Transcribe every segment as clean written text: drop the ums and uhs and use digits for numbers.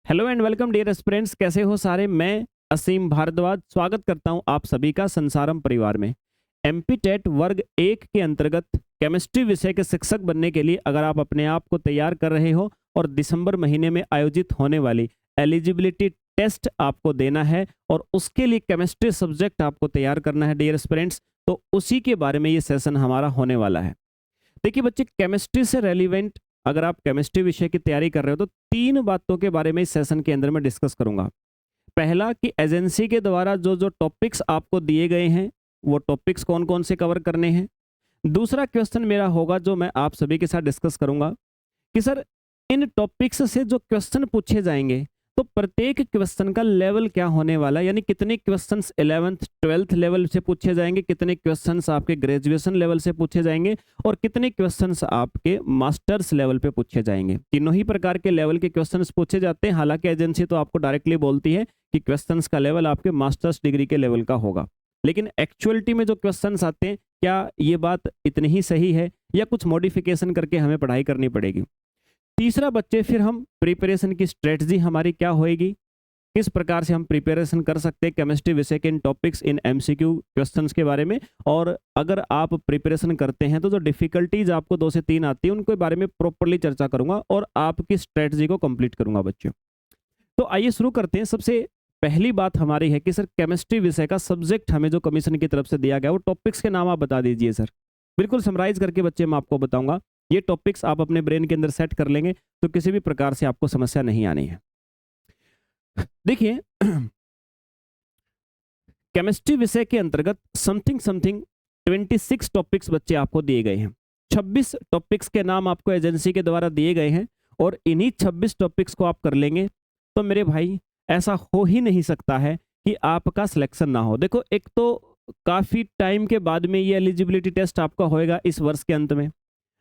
Hello and welcome dear aspirants, कैसे हो सारे। मैं असीम भारद्वाज स्वागत करता हूं आप सभी का संसारम परिवार में। एमपी टेट वर्ग 1 के अंतर्गत केमिस्ट्री विषय के शिक्षक बनने के लिए अगर आप अपने आप को तैयार कर रहे हो और दिसंबर महीने में आयोजित होने वाली एलिजिबिलिटी टेस्ट आपको देना है और उसके लिए केमिस्ट्री सब्जेक्ट आपको तैयार करना है डियर एस्पिरेंट्स, तो उसी के बारे में ये सेशन हमारा होने वाला है। देखिए बच्चे, केमिस्ट्री से रेलिवेंट अगर आप केमिस्ट्री विषय की तैयारी कर रहे हो तो 3 बातों के बारे में इस सेशन के अंदर मैं डिस्कस करूंगा। पहला कि एजेंसी के द्वारा जो जो टॉपिक्स आपको दिए गए हैं वो टॉपिक्स कौन कौन से कवर करने हैं। दूसरा क्वेश्चन मेरा होगा जो मैं आप सभी के साथ डिस्कस करूंगा कि सर इन टॉपिक्स से जो क्वेश्चन पूछे जाएंगे तो प्रत्येक क्वेश्चन का लेवल क्या होने वाला है, यानी कितने क्वेश्चंस 11th 12th लेवल से पूछे जाएंगे, कितने क्वेश्चंस आपके ग्रेजुएशन लेवल से पूछे जाएंगे और कितने क्वेश्चंस आपके मास्टर्स लेवल पे पूछे जाएंगे। तीनों ही प्रकार के लेवल के क्वेश्चंस पूछे जाते हैं। हालांकि एजेंसी तो आपको डायरेक्टली बोलती है कि क्वेश्चंस का लेवल आपके मास्टर्स डिग्री के लेवल का होगा, लेकिन एक्चुअलिटी में जो क्वेश्चंस आते हैं क्या ये बात इतनी ही सही है या कुछ मॉडिफिकेशन करके हमें पढ़ाई करनी पड़ेगी। तीसरा बच्चे, फिर हम प्रिपरेशन की स्ट्रेटजी हमारी क्या होएगी, किस प्रकार से हम प्रिपरेशन कर सकते हैं केमिस्ट्री विषय के इन टॉपिक्स इन एमसीक्यू क्वेश्चंस के बारे में। और अगर आप प्रिपरेशन करते हैं तो जो डिफिकल्टीज आपको 2 से 3 आती है उनके बारे में प्रॉपर्ली चर्चा करूंगा और आपकी स्ट्रेटजी को कंप्लीट करूंगा बच्चों। तो आइए शुरू करते हैं। सबसे पहली बात हमारी है कि सर केमिस्ट्री विषय का सब्जेक्ट हमें जो कमीशन की तरफ से दिया गया वो टॉपिक्स के नाम आप बता दीजिए सर। बिल्कुल समराइज करके बच्चे मैं आपको बताऊंगा। ये टॉपिक्स आप अपने ब्रेन के अंदर सेट कर लेंगे तो किसी भी प्रकार से आपको समस्या नहीं आनी है। देखिए केमिस्ट्री विषय के अंतर्गत समथिंग 26 टॉपिक्स बच्चे आपको दिए गए हैं। 26 टॉपिक्स के नाम आपको एजेंसी के द्वारा दिए गए हैं और इन्हीं 26 टॉपिक्स को आप कर लेंगे तो मेरे भाई ऐसा हो ही नहीं सकता है कि आपका सिलेक्शन ना हो। देखो, एक तो काफी टाइम के बाद में ये एलिजिबिलिटी टेस्ट आपका होएगा इस वर्ष के अंत में।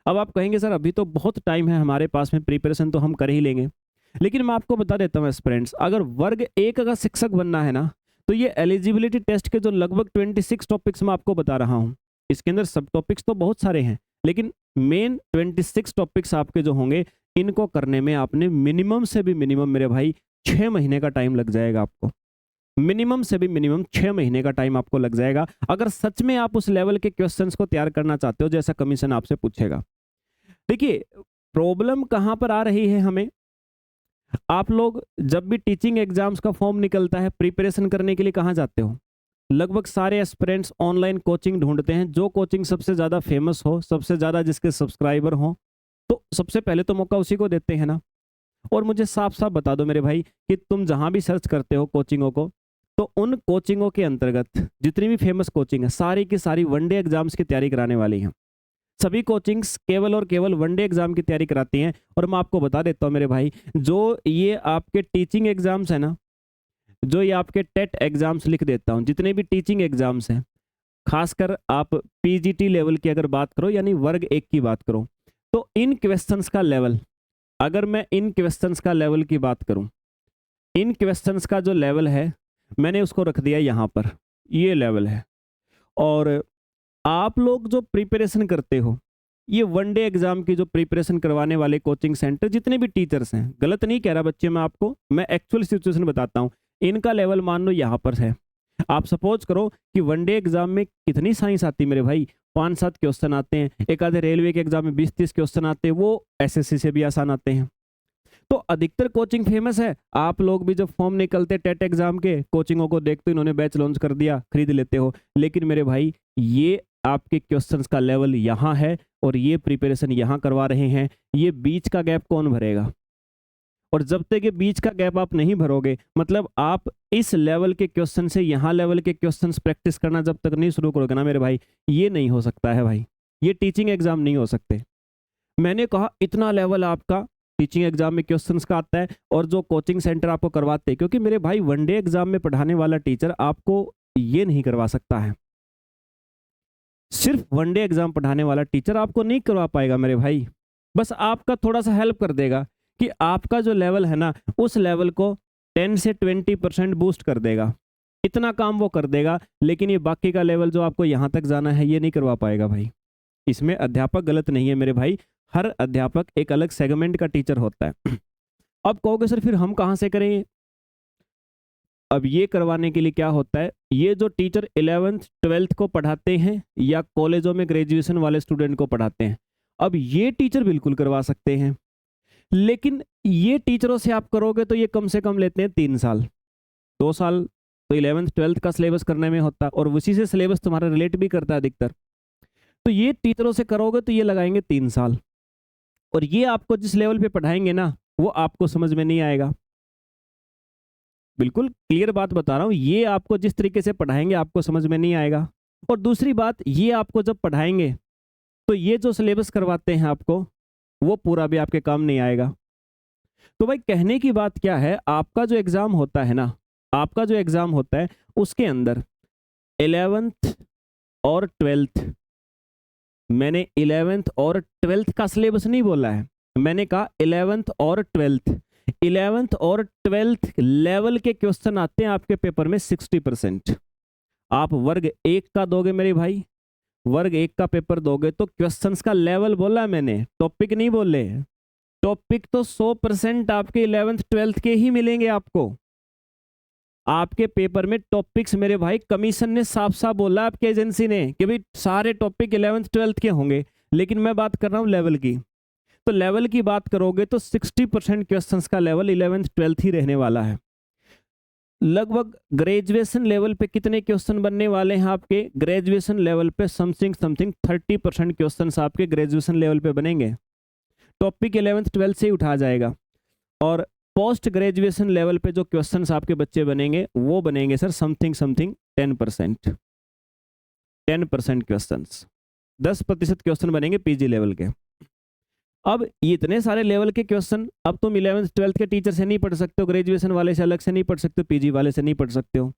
अब आप कहेंगे सर अभी तो बहुत टाइम है हमारे पास में, प्रिपरेशन तो हम कर ही लेंगे, लेकिन मैं आपको बता देता हूँ एस्पिरेंट्स, अगर वर्ग 1 का शिक्षक बनना है ना तो ये एलिजिबिलिटी टेस्ट के जो लगभग 26 टॉपिक्स मैं आपको बता रहा हूँ, इसके अंदर सब टॉपिक्स तो बहुत सारे हैं लेकिन मेन 26 टॉपिक्स आपके जो होंगे इनको करने में आपने मिनिमम से भी मिनिमम मेरे भाई 6 महीने का टाइम लग जाएगा। आपको मिनिमम से भी मिनिमम 6 महीने का टाइम आपको लग जाएगा अगर सच में आप उस लेवल के क्वेश्चंस को तैयार करना चाहते हो जैसा कमीशन आपसे पूछेगा। देखिए प्रॉब्लम कहां पर आ रही है हमें, आप लोग जब भी टीचिंग एग्जाम्स का फॉर्म निकलता है प्रिपरेशन करने के लिए कहां जाते हो, लगभग सारे एस्पिरेंट्स ऑनलाइन कोचिंग ढूंढते हैं। जो कोचिंग सबसे ज़्यादा फेमस हो, सबसे ज़्यादा जिसके सब्सक्राइबर हो, तो सबसे पहले तो मौका उसी को देते हैं ना। और मुझे साफ साफ बता दो मेरे भाई कि तुम जहां भी सर्च करते हो कोचिंगों को, तो उन कोचिंगों के अंतर्गत जितनी भी फेमस कोचिंग है सारी की सारी वनडे एग्जाम्स की तैयारी कराने वाली हैं। सभी कोचिंग्स केवल और केवल वनडे एग्जाम की तैयारी कराती हैं। और मैं आपको बता देता हूँ मेरे भाई, जो ये आपके टीचिंग एग्जाम्स है ना, जो ये आपके टेट एग्जाम्स लिख देता हूँ, जितने भी टीचिंग एग्जाम्स हैं, खासकर आप पीजीटी लेवल की अगर बात करो यानी वर्ग 1 की बात करो, तो इन क्वेश्चंस का लेवल, अगर मैं इन क्वेश्चंस का लेवल की बात करूं, इन क्वेश्चंस का जो लेवल है मैंने उसको रख दिया यहाँ पर, ये लेवल है। और आप लोग जो प्रिपरेशन करते हो, ये वनडे एग्जाम की जो प्रिपरेशन करवाने वाले कोचिंग सेंटर जितने भी टीचर्स हैं, गलत नहीं कह रहा बच्चे मैं आपको, मैं एक्चुअल सिचुएशन बताता हूँ, इनका लेवल मान लो यहाँ पर है। आप सपोज करो कि वनडे एग्जाम में कितनी साइंस आती है मेरे भाई, 5-7 क्वेश्चन आते हैं, एक आधे रेलवे के एग्जाम में 20-30 क्वेश्चन आते हैं, वो एसएससी से भी आसान आते हैं। तो अधिकतर कोचिंग फेमस है, आप लोग भी जब फॉर्म निकलते टेट एग्जाम के कोचिंगों को देखते इन्होंने बैच लॉन्च कर दिया, खरीद लेते हो। लेकिन मेरे भाई ये आपके क्वेश्चंस का लेवल यहाँ है और ये प्रिपरेशन यहाँ करवा रहे हैं, ये बीच का गैप कौन भरेगा। और जब तक ये बीच का गैप आप नहीं भरोगे, मतलब आप इस लेवल के क्वेश्चन से यहाँ लेवल के क्वेश्चंस प्रैक्टिस करना जब तक नहीं शुरू करोगे ना मेरे भाई, ये नहीं हो सकता है भाई, ये टीचिंग एग्जाम नहीं हो सकते। मैंने कहा इतना लेवल आपका टीचिंग एग्जाम में क्वेश्चंस का आता है और जो कोचिंग सेंटर आपको करवाते हैं, क्योंकि मेरे भाई वनडे एग्जाम में पढ़ाने वाला टीचर आपको ये नहीं करवा सकता है, सिर्फ वनडे एग्जाम पढ़ाने वाला टीचर आपको नहीं करवा पाएगा मेरे भाई। बस आपका थोड़ा सा हेल्प कर देगा कि आपका जो लेवल है ना उस लेवल को 10 से 20% बूस्ट कर देगा, इतना काम वो कर देगा। लेकिन ये बाकी का लेवल जो आपको यहाँ तक जाना है ये नहीं करवा पाएगा भाई। इसमें अध्यापक गलत नहीं है मेरे भाई, हर अध्यापक एक अलग सेगमेंट का टीचर होता है। अब कहोगे सर फिर हम कहाँ से करें? अब ये करवाने के लिए क्या होता है, ये जो टीचर 11th 12th को पढ़ाते हैं या कॉलेजों में ग्रेजुएशन वाले स्टूडेंट को पढ़ाते हैं, अब ये टीचर बिल्कुल करवा सकते हैं। लेकिन ये टीचरों से आप करोगे तो ये कम से कम लेते हैं 3 साल, 2 साल तो 11th 12th का सिलेबस करने में होता है और उसी से सिलेबस तुम्हारा रिलेट भी करता है अधिकतर। तो ये टीचरों से करोगे तो ये लगाएंगे 3 साल, और ये आपको जिस लेवल पे पढ़ाएंगे ना वो आपको समझ में नहीं आएगा। बिल्कुल क्लियर बात बता रहा हूँ, ये आपको जिस तरीके से पढ़ाएंगे आपको समझ में नहीं आएगा। और दूसरी बात, ये आपको जब पढ़ाएंगे तो ये जो सिलेबस करवाते हैं आपको वो पूरा भी आपके काम नहीं आएगा। तो भाई कहने की बात क्या है, आपका जो एग्जाम होता है ना, आपका जो एग्जाम होता है उसके अंदर 11th और 12th, मैंने 11th और 12th का सिलेबस नहीं बोला है, मैंने कहा 11th और 12th, 11th और 12th लेवल के क्वेश्चन आते हैं आपके पेपर में 60%। आप वर्ग 1 का दोगे मेरे भाई, वर्ग 1 का पेपर दोगे तो क्वेश्चंस का लेवल बोला मैंने, टॉपिक नहीं बोले। टॉपिक तो 100% आपके 11th 12th के ही मिलेंगे आपको। आपके पेपर में टॉपिक्स मेरे भाई कमीशन ने साफ साफ बोला, आपकी एजेंसी ने, कि भाई सारे टॉपिक 11th 12th के होंगे, लेकिन मैं बात कर रहा हूं लेवल की। तो लेवल की बात करोगे तो 60% क्वेश्चंस का लेवल 11th 12th ही रहने वाला है। लगभग ग्रेजुएशन लेवल पे कितने क्वेश्चन बनने वाले हैं आपके? ग्रेजुएशन लेवल पे समथिंग 30% क्वेश्चंस आपके ग्रेजुएशन लेवल पे बनेंगे। टॉपिक 11th 12th से ही उठा जाएगा। और पोस्ट ग्रेजुएशन लेवल पे जो क्वेश्चंस आपके बच्चे बनेंगे वो बनेंगे सर समथिंग 10%। 10% क्वेश्चंस, 10% क्वेश्चन बनेंगे पीजी लेवल के। अब ये इतने सारे लेवल के क्वेश्चन अब तुम 11th 12th के टीचर से नहीं पढ़ सकते हो, ग्रेजुएशन वाले से अलग से नहीं पढ़ सकते हो, पीजी वाले से नहीं पढ़ सकते हो,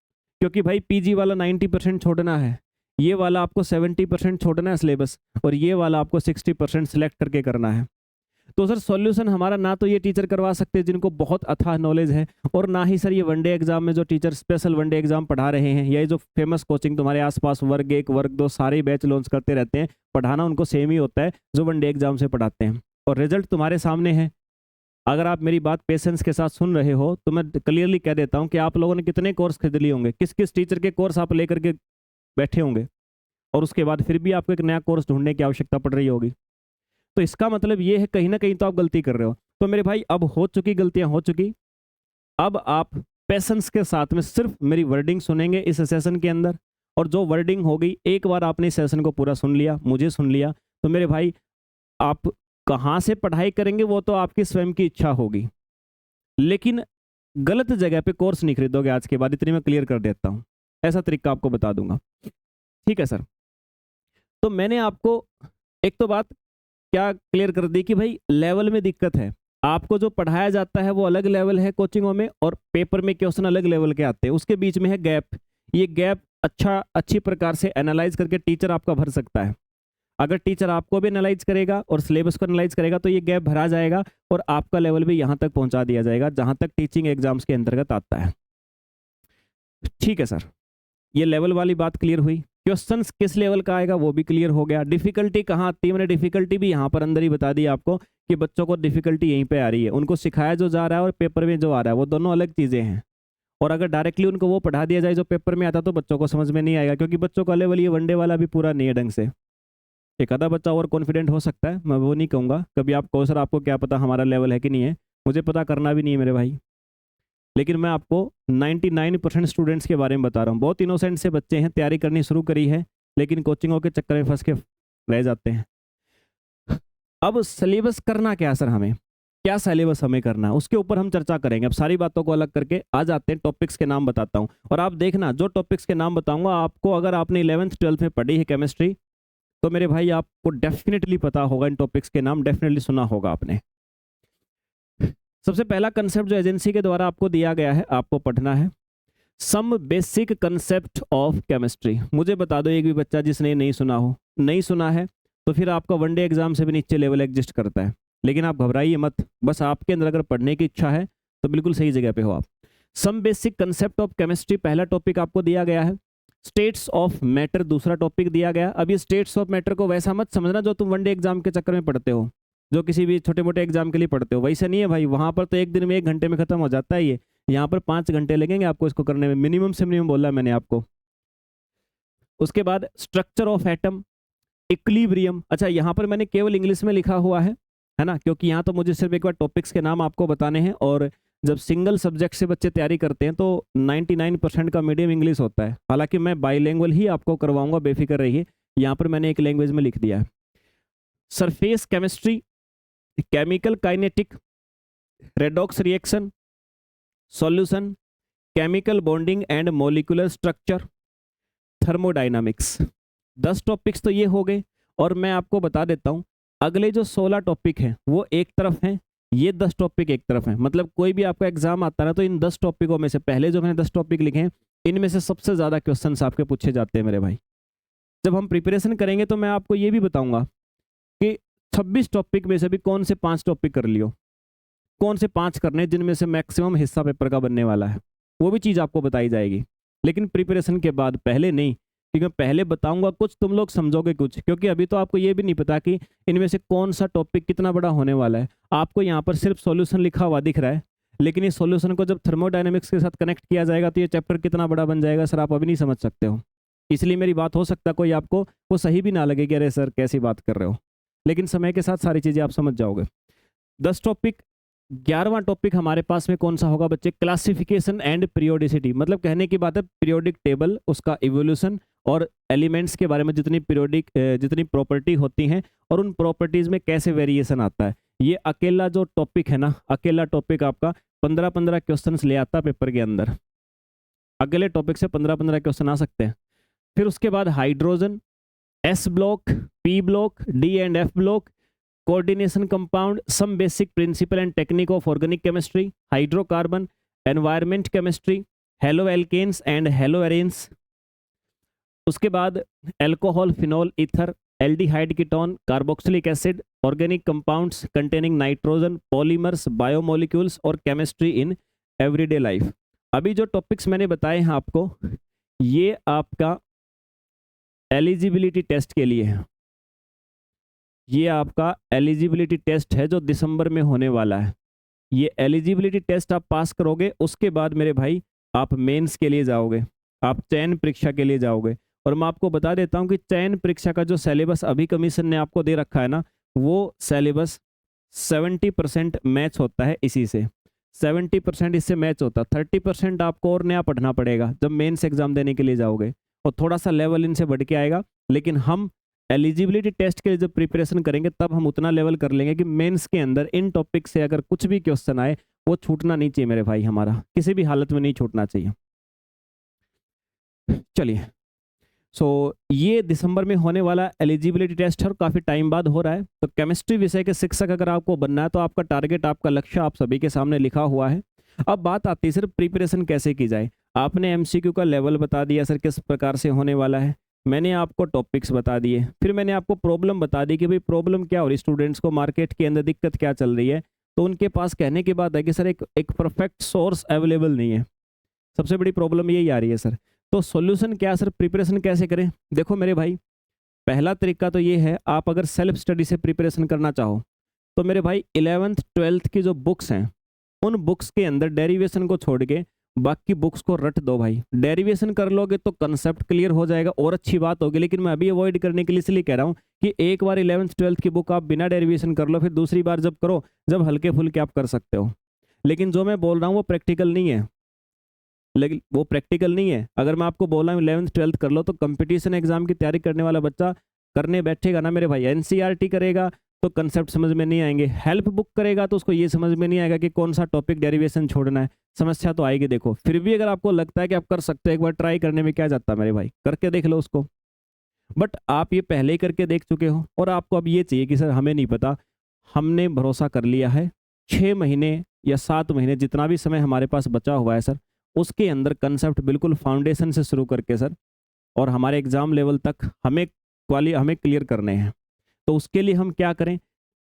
क्योंकि भाई पीजी वाला 90% छोड़ना है, ये वाला आपको 70% छोड़ना है सिलेबस, और ये वाला आपको 60% सिलेक्ट करके करना है। तो सर सॉल्यूशन हमारा ना तो ये टीचर करवा सकते हैं जिनको बहुत अथाह नॉलेज है, और ना ही सर ये वनडे एग्जाम में जो टीचर स्पेशल वनडे एग्जाम पढ़ा रहे हैं, या जो फेमस कोचिंग तुम्हारे आसपास वर्ग 1 वर्ग 2 सारे बैच लॉन्च करते रहते हैं, पढ़ाना उनको सेम ही होता है जो वनडे एग्जाम से पढ़ाते हैं, और रिजल्ट तुम्हारे सामने है। अगर आप मेरी बात पेशेंस के साथ सुन रहे हो तो मैं क्लियरली कह देता हूं कि आप लोगों ने कितने कोर्स खरीद लिए होंगे, किस किस टीचर के कोर्स आप लेकर के बैठे होंगे, और उसके बाद फिर भी आपको एक नया कोर्स ढूंढने की आवश्यकता पड़ रही होगी। तो इसका मतलब ये है कहीं ना कहीं तो आप गलती कर रहे हो। तो मेरे भाई अब हो चुकी गलतियां हो चुकी, अब आप पेशेंस के साथ में सिर्फ मेरी वर्डिंग सुनेंगे इस सेशन के अंदर, और जो वर्डिंग होगी एक बार आपने इस सेशन को पूरा सुन लिया, मुझे सुन लिया, तो मेरे भाई आप कहाँ से पढ़ाई करेंगे वो तो आपकी स्वयं की इच्छा होगी, लेकिन गलत जगह पे कोर्स नहीं खरीदोगे आज के बाद, इतनी मैं क्लियर कर देता हूँ, ऐसा तरीका आपको बता दूंगा। ठीक है सर, तो मैंने आपको एक तो बात क्या क्लियर कर दी कि भाई लेवल में दिक्कत है, आपको जो पढ़ाया जाता है वो अलग लेवल है कोचिंगों में, और पेपर में क्वेश्चन अलग लेवल के आते हैं, उसके बीच में है गैप। ये गैप अच्छी प्रकार से एनालाइज करके टीचर आपका भर सकता है। अगर टीचर आपको भी एनालाइज करेगा और सिलेबस को एनालाइज करेगा तो ये गैप भरा जाएगा, और आपका लेवल भी यहाँ तक पहुँचा दिया जाएगा जहाँ तक टीचिंग एग्जाम्स के अंतर्गत आता है। ठीक है सर, ये लेवल वाली बात क्लियर हुई। क्वेश्चंस किस लेवल का आएगा वो भी क्लियर हो गया। डिफिकल्टी कहाँ आती है, मैंने डिफिकल्टी भी यहाँ पर अंदर ही बता दी आपको कि बच्चों को डिफिकल्टी यहीं पे आ रही है, उनको सिखाया जो जा रहा है और पेपर में जो आ रहा है वो दोनों अलग चीज़ें हैं। और अगर डायरेक्टली उनको वो पढ़ा दिया जाए जो पेपर में आता तो बच्चों को समझ में नहीं आएगा, क्योंकि बच्चों का लेवल ये वनडे वाला भी पूरा नहीं है ढंग से। एक आधा बच्चा और कॉन्फिडेंट हो सकता है, मैं वो नहीं कहूँगा, कभी आप कहो सर आपको क्या पता हमारा लेवल है कि नहीं है, मुझे पता करना भी नहीं है मेरे भाई, लेकिन मैं आपको 99% स्टूडेंट्स के बारे में बता रहा हूँ। बहुत इनोसेंट से बच्चे हैं, तैयारी करनी शुरू करी है, लेकिन कोचिंगों के चक्कर में फंस के रह जाते हैं। अब सिलेबस करना क्या सर, हमें क्या सिलेबस हमें करना है उसके ऊपर हम चर्चा करेंगे। अब सारी बातों को अलग करके आ जाते हैं, टॉपिक्स के नाम बताता हूँ, और आप देखना जो टॉपिक्स के नाम बताऊंगा आपको, अगर आपने 11th 12th में पढ़ी है केमिस्ट्री तो मेरे भाई आपको डेफिनेटली पता होगा, इन टॉपिक्स के नाम डेफिनेटली सुना होगा आपने। सबसे पहला कंसेप्ट जो एजेंसी के द्वारा आपको दिया गया है, आपको पढ़ना है some basic concept of chemistry. मुझे बता दो एक भी बच्चा जिसने नहीं सुना हो। नहीं सुना है तो फिर आपका वनडे एग्जाम से भी नीचे लेवल एग्जिस्ट करता है, लेकिन आप घबराइए मत, बस आपके अंदर अगर पढ़ने की इच्छा है तो बिल्कुल सही जगह पे हो आप। Some basic concept of chemistry पहला टॉपिक आपको दिया गया है। स्टेट्स ऑफ मैटर दूसरा टॉपिक दिया गया। अब ये स्टेट्स ऑफ मैटर को वैसा मत समझना जो तुम वनडे एग्जाम के चक्कर में पढ़ते हो, जो किसी भी छोटे मोटे एग्जाम के लिए पढ़ते हो। वैसे नहीं है भाई, वहाँ पर तो एक दिन में 1 घंटे में खत्म हो जाता है ये, यहाँ पर 5 घंटे लगेंगे आपको इसको करने में, मिनिमम से मिनिमम बोला मैंने आपको। उसके बाद स्ट्रक्चर ऑफ एटम, इक्विलिब्रियम। अच्छा, यहाँ पर मैंने केवल इंग्लिश में लिखा हुआ है ना, क्योंकि यहाँ तो मुझे सिर्फ एक बार टॉपिक्स के नाम आपको बताने हैं, और जब सिंगल सब्जेक्ट से बच्चे तैयारी करते हैं तो 99% का मीडियम इंग्लिश होता है। हालांकि मैं बाईलैंग्वेज ही आपको करवाऊंगा, बेफिक्र रहिए। यहाँ पर मैंने एक लैंग्वेज में लिख दिया है। Surface chemistry, chemical kinetic, redox reaction, solution, chemical bonding and molecular structure, thermodynamics. 10 topics तो ये हो गए। और मैं आपको बता देता हूँ, अगले जो 16 टॉपिक हैं वो एक तरफ हैं, ये 10 टॉपिक एक तरफ हैं। मतलब कोई भी आपका एग्जाम आता है ना, तो इन 10 टॉपिकों में से पहले जो मैंने 10 टॉपिक लिखे हैं, इनमें से सबसे ज़्यादा क्वेश्चंस आपके पूछे जाते हैं मेरे भाई। जब हम प्रिपरेशन करेंगे तो मैं आपको ये भी बताऊंगा कि 26 टॉपिक में से भी कौन से 5 टॉपिक कर लियो, कौन से 5 करने जिनमें से मैक्सिमम हिस्सा पेपर का बनने वाला है, वो भी चीज़ आपको बताई जाएगी। लेकिन प्रिपरेशन के बाद, पहले नहीं, क्योंकि मैं पहले बताऊंगा कुछ, तुम लोग समझोगे कुछ, क्योंकि अभी तो आपको ये भी नहीं पता कि इनमें से कौन सा टॉपिक कितना बड़ा होने वाला है। आपको यहाँ पर सिर्फ सॉल्यूशन लिखा हुआ दिख रहा है, लेकिन इस सॉल्यूशन को जब थर्मोडायनेमिक्स के साथ कनेक्ट किया जाएगा तो ये चैप्टर कितना बड़ा बन जाएगा सर, आप अभी नहीं समझ सकते हो। इसलिए मेरी बात हो सकता है कोई आपको वो सही भी ना लगे कि अरे सर कैसी बात कर रहे हो, लेकिन समय के साथ सारी चीज़ें आप समझ जाओगे। 10 टॉपिक। 11वां टॉपिक हमारे पास में कौन सा होगा बच्चे? Classification and periodicity. मतलब कहने की बात है पीरियोडिक टेबल, उसका इवोल्यूशन और एलिमेंट्स के बारे में जितनी प्रॉपर्टी होती हैं और उन प्रॉपर्टीज़ में कैसे वेरिएशन आता है। ये अकेला जो टॉपिक है ना, अकेला टॉपिक आपका 15-15 क्वेश्चंस ले आता पेपर के अंदर। अकेले टॉपिक से 15-15 क्वेश्चन आ सकते हैं। फिर उसके बाद hydrogen, S block, P block, D and F block, coordination compound, some basic principle and technique of organic chemistry, hydrocarbon, environment chemistry, haloalkanes and haloarenes. उसके बाद alcohol, phenol, ether, aldehyde ketone, carboxylic acid, organic compounds containing nitrogen, polymers, biomolecules और chemistry in everyday life. अभी जो topics मैंने बताए हैं आपको, ये आपका एलिजिबिलिटी टेस्ट के लिए है। ये आपका एलिजिबिलिटी टेस्ट है जो दिसंबर में होने वाला है। ये एलिजिबिलिटी टेस्ट आप पास करोगे, उसके बाद मेरे भाई आप मेंस के लिए जाओगे, आप चयन परीक्षा के लिए जाओगे। और मैं आपको बता देता हूं कि चयन परीक्षा का जो सिलेबस अभी कमीशन ने आपको दे रखा है ना, वो सिलेबस 70% मैच होता है इसी से। 70% इससे मैच होता है। 30% आपको और नया पढ़ना पड़ेगा जब मेंस एग्जाम देने के लिए जाओगे, और थोड़ा सा लेवल इनसे बढ़ के आएगा। लेकिन हम एलिजिबिलिटी टेस्ट के लिए जब प्रिपरेशन करेंगे तब हम उतना लेवल कर लेंगे कि मेंस के अंदर इन टॉपिक से अगर कुछ भी क्वेश्चन आए वो छूटना नहीं चाहिए मेरे भाई, हमारा किसी भी हालत में नहीं छूटना चाहिए। चलिए, ये दिसंबर में होने वाला एलिजिबिलिटी टेस्ट है और काफ़ी टाइम बाद हो रहा है। तो केमिस्ट्री विषय के शिक्षक अगर आपको बनना है तो आपका टारगेट, आपका लक्ष्य आप सभी के सामने लिखा हुआ है। अब बात आती है सिर्फ प्रिपरेशन कैसे की जाए। आपने एमसीक्यू का लेवल बता दिया सर किस प्रकार से होने वाला है, मैंने आपको टॉपिक्स बता दिए, फिर मैंने आपको प्रॉब्लम बता दी कि भाई प्रॉब्लम क्या हो रही, स्टूडेंट्स को मार्केट के अंदर दिक्कत क्या चल रही है। तो उनके पास कहने की बात है कि सर एक परफेक्ट सोर्स अवेलेबल नहीं है, सबसे बड़ी प्रॉब्लम यही आ रही है सर। तो सॉल्यूशन क्या सर, प्रिपरेशन कैसे करें? देखो मेरे भाई, पहला तरीका तो ये है, आप अगर सेल्फ स्टडी से प्रिपरेशन करना चाहो तो मेरे भाई 11th 12th की जो बुक्स हैं उन बुक्स के अंदर डेरिवेशन को छोड़ के बाकी बुक्स को रट दो भाई। डेरिवेशन कर लोगे तो कंसेप्ट क्लियर हो जाएगा और अच्छी बात होगी। लेकिन मैं अभी अवॉइड करने के लिए इसलिए कह रहा हूँ कि एक बार 11th 12th की बुक आप बिना डेरिवेशन कर लो, फिर दूसरी बार जब करो, जब हल्के फुल्के आप कर सकते हो। लेकिन जो मैं बोल रहा हूँ वो प्रैक्टिकल नहीं है, लेकिन वो प्रैक्टिकल नहीं है। अगर मैं आपको बोल रहा हूँ 11th 12th कर लो, तो कंपटीशन एग्जाम की तैयारी करने वाला बच्चा करने बैठेगा ना मेरे भाई, एनसीईआरटी करेगा तो कंसेप्ट समझ में नहीं आएंगे, हेल्प बुक करेगा तो उसको ये समझ में नहीं आएगा कि कौन सा टॉपिक डेरिवेशन छोड़ना है। समस्या तो आएगी। देखो, फिर भी अगर आपको लगता है कि आप कर सकते हो, एक बार ट्राई करने में क्या जाता है मेरे भाई, करके देख लो उसको। बट आप ये पहले ही करके देख चुके हो और आपको अब ये चाहिए कि सर हमें नहीं पता, हमने भरोसा कर लिया है 6 महीने या 7 महीने जितना भी समय हमारे पास बचा हुआ है सर, उसके अंदर कंसेप्ट बिल्कुल फाउंडेशन से शुरू करके सर, और हमारे एग्जाम लेवल तक हमें क्लियर करने हैं। तो उसके लिए हम क्या करें,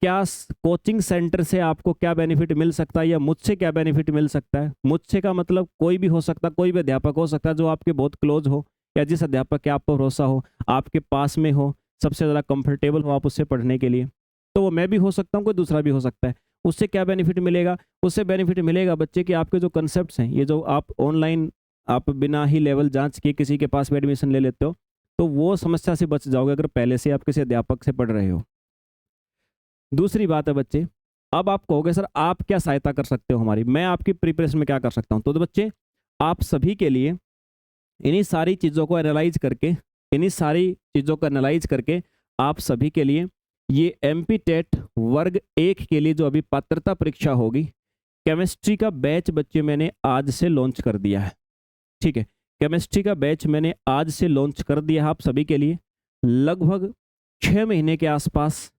क्या कोचिंग सेंटर से आपको क्या बेनिफिट मिल सकता है या मुझसे क्या बेनिफिट मिल सकता है। मुझसे का मतलब कोई भी हो सकता है, कोई भी अध्यापक हो सकता है जो आपके बहुत क्लोज हो, या जिस अध्यापक के आप पर भरोसा हो, आपके पास में हो, सबसे ज़्यादा कंफर्टेबल हो आप उससे पढ़ने के लिए। तो वो मैं भी हो सकता हूँ, कोई दूसरा भी हो सकता है। उससे क्या बेनिफिट मिलेगा? उससे बेनिफिट मिलेगा बच्चे कि आपके जो कंसेप्ट्स हैं, ये जो आप ऑनलाइन आप बिना ही लेवल जांच के किसी के पास भी एडमिशन ले लेते हो, तो वो समस्या से बच जाओगे अगर पहले से आप किसी अध्यापक से पढ़ रहे हो। दूसरी बात है बच्चे, अब आप कहोगे सर आप क्या सहायता कर सकते हो हमारी, मैं आपकी प्रिपरेशन में क्या कर सकता हूँ? तो बच्चे आप सभी के लिए इन्हीं सारी चीज़ों को एनालाइज करके, इन्हीं सारी चीज़ों को एनालाइज करके आप सभी के लिए ये एमपी टेट वर्ग 1 के लिए जो अभी पात्रता परीक्षा होगी, केमिस्ट्री का बैच बच्चे मैंने आज से लॉन्च कर दिया है। ठीक है, केमिस्ट्री का बैच मैंने आज से लॉन्च कर दिया है आप सभी के लिए। लगभग 6 महीने के आसपास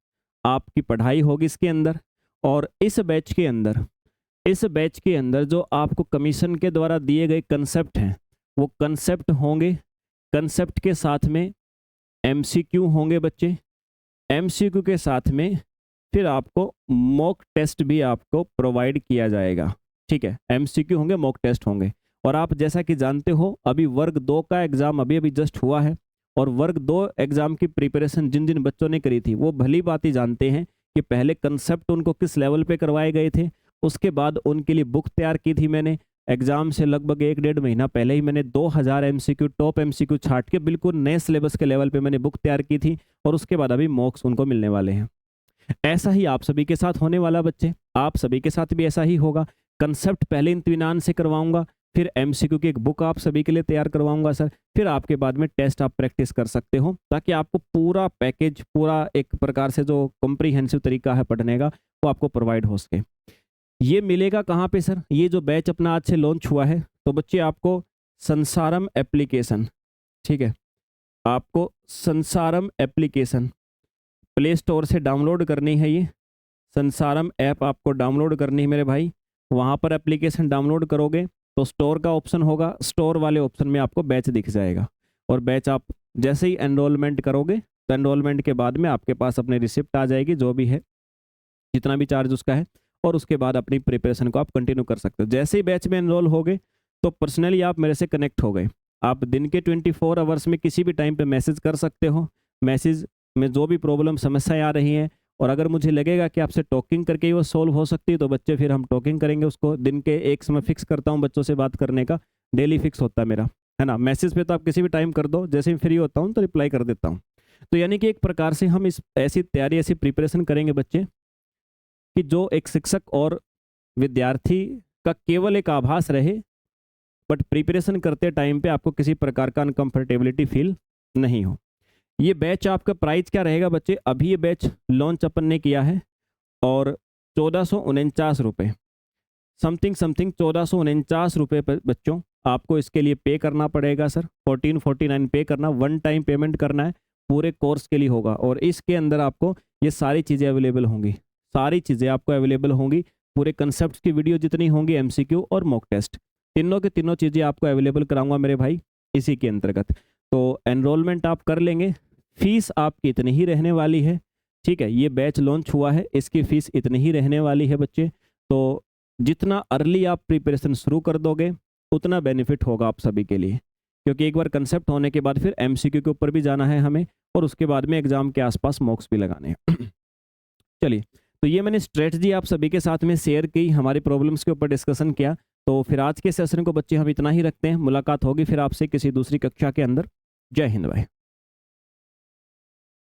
आपकी पढ़ाई होगी इसके अंदर, और इस बैच के अंदर जो आपको कमीशन के द्वारा दिए गए कंसेप्ट हैं, वो कंसेप्ट होंगे। कंसेप्ट के साथ में एमसीक्यू होंगे बच्चे। एमसीक्यू के साथ में फिर आपको मॉक टेस्ट भी आपको प्रोवाइड किया जाएगा। ठीक है, एमसीक्यू होंगे, मॉक टेस्ट होंगे। और आप जैसा कि जानते हो अभी वर्ग 2 का एग्ज़ाम अभी जस्ट हुआ है, और वर्ग 2 एग्ज़ाम की प्रिपरेशन जिन जिन बच्चों ने करी थी वो भली बात ही जानते हैं कि पहले कंसेप्ट उनको किस लेवल पे करवाए गए थे। उसके बाद उनके लिए बुक तैयार की थी मैंने। एग्ज़ाम से लगभग 1-1.5 महीना पहले ही मैंने 2000 एमसीक्यू, टॉप एमसीक्यू छाट के बिल्कुल नए सिलेबस के लेवल पे मैंने बुक तैयार की थी, और उसके बाद अभी मॉक्स उनको मिलने वाले हैं। ऐसा ही आप सभी के साथ होने वाला बच्चे, आप सभी के साथ भी ऐसा ही होगा। कंसेप्ट पहले इत्मीनान से करवाऊंगा, फिर एमसीक्यू की एक बुक आप सभी के लिए तैयार करवाऊंगा सर, फिर आपके बाद में टेस्ट आप प्रैक्टिस कर सकते हो, ताकि आपको पूरा पैकेज, पूरा एक प्रकार से जो कॉम्प्रीहेंसिव तरीका है पढ़ने का, वो आपको प्रोवाइड हो सके। ये मिलेगा कहाँ पे सर? ये जो बैच अपना आज से लॉन्च हुआ है, तो बच्चे आपको संसारम एप्लीकेशन, ठीक है, आपको संसारम एप्लीकेशन प्ले स्टोर से डाउनलोड करनी है। ये संसारम ऐप आपको डाउनलोड करनी है मेरे भाई। वहाँ पर एप्लीकेशन डाउनलोड करोगे तो स्टोर का ऑप्शन होगा, स्टोर वाले ऑप्शन में आपको बैच दिख जाएगा, और बैच आप जैसे ही एनरोलमेंट करोगे तो एनरोलमेंट के बाद में आपके पास अपनी रिसिप्ट आ जाएगी, जो भी है जितना भी चार्ज उसका है, और उसके बाद अपनी प्रिपरेशन को आप कंटिन्यू कर सकते हो। जैसे ही बैच में एनरोल हो गए तो पर्सनली आप मेरे से कनेक्ट हो गए, आप दिन के 24 आवर्स में किसी भी टाइम पे मैसेज कर सकते हो। मैसेज में जो भी प्रॉब्लम समस्याएं आ रही हैं, और अगर मुझे लगेगा कि आपसे टॉकिंग करके ही वो सॉल्व हो सकती है, तो बच्चे फिर हम टॉकिंग करेंगे उसको। दिन के एक समय फिक्स करता हूँ बच्चों से बात करने का, डेली फिक्स होता है मेरा, है ना। मैसेज पे तो आप किसी भी टाइम कर दो, जैसे ही फ्री होता हूँ तो रिप्लाई कर देता हूँ। तो यानी कि एक प्रकार से हम इस ऐसी तैयारी, ऐसी प्रिपरेशन करेंगे बच्चे कि जो एक शिक्षक और विद्यार्थी का केवल एक आभास रहे, बट प्रिपरेशन करते टाइम पे आपको किसी प्रकार का अनकंफर्टेबिलिटी फील नहीं हो। ये बैच आपका प्राइस क्या रहेगा बच्चे? अभी ये बैच लॉन्च अपन ने किया है, और 1449 रुपये समथिंग 1449 रुपये पर बच्चों आपको इसके लिए पे करना पड़ेगा सर। 1449 पे करना, वन टाइम पेमेंट करना है, पूरे कोर्स के लिए होगा। और इसके अंदर आपको ये सारी चीज़ें अवेलेबल होंगी, सारी चीज़ें आपको अवेलेबल होंगी। पूरे कंसेप्ट की वीडियो जितनी होंगी, एमसीक्यू और मॉक टेस्ट, तीनों के तीनों चीज़ें आपको अवेलेबल कराऊंगा मेरे भाई इसी के अंतर्गत। तो एनरोलमेंट आप कर लेंगे, फीस आपकी इतनी ही रहने वाली है। ठीक है, ये बैच लॉन्च हुआ है, इसकी फ़ीस इतनी ही रहने वाली है बच्चे। तो जितना अर्ली आप प्रिपरेशन शुरू कर दोगे उतना बेनिफिट होगा आप सभी के लिए, क्योंकि एक बार कंसेप्ट होने के बाद फिर एमसीक्यू के ऊपर भी जाना है हमें, और उसके बाद में एग्जाम के आसपास मॉक्स भी लगाने हैं। चलिए, तो ये मैंने स्ट्रेटजी आप सभी के साथ में शेयर की, हमारी प्रॉब्लम्स के ऊपर डिस्कशन किया। तो फिर आज के सेशन को बच्चे हम इतना ही रखते हैं, मुलाकात होगी फिर आपसे किसी दूसरी कक्षा के अंदर। जय हिंद भाई।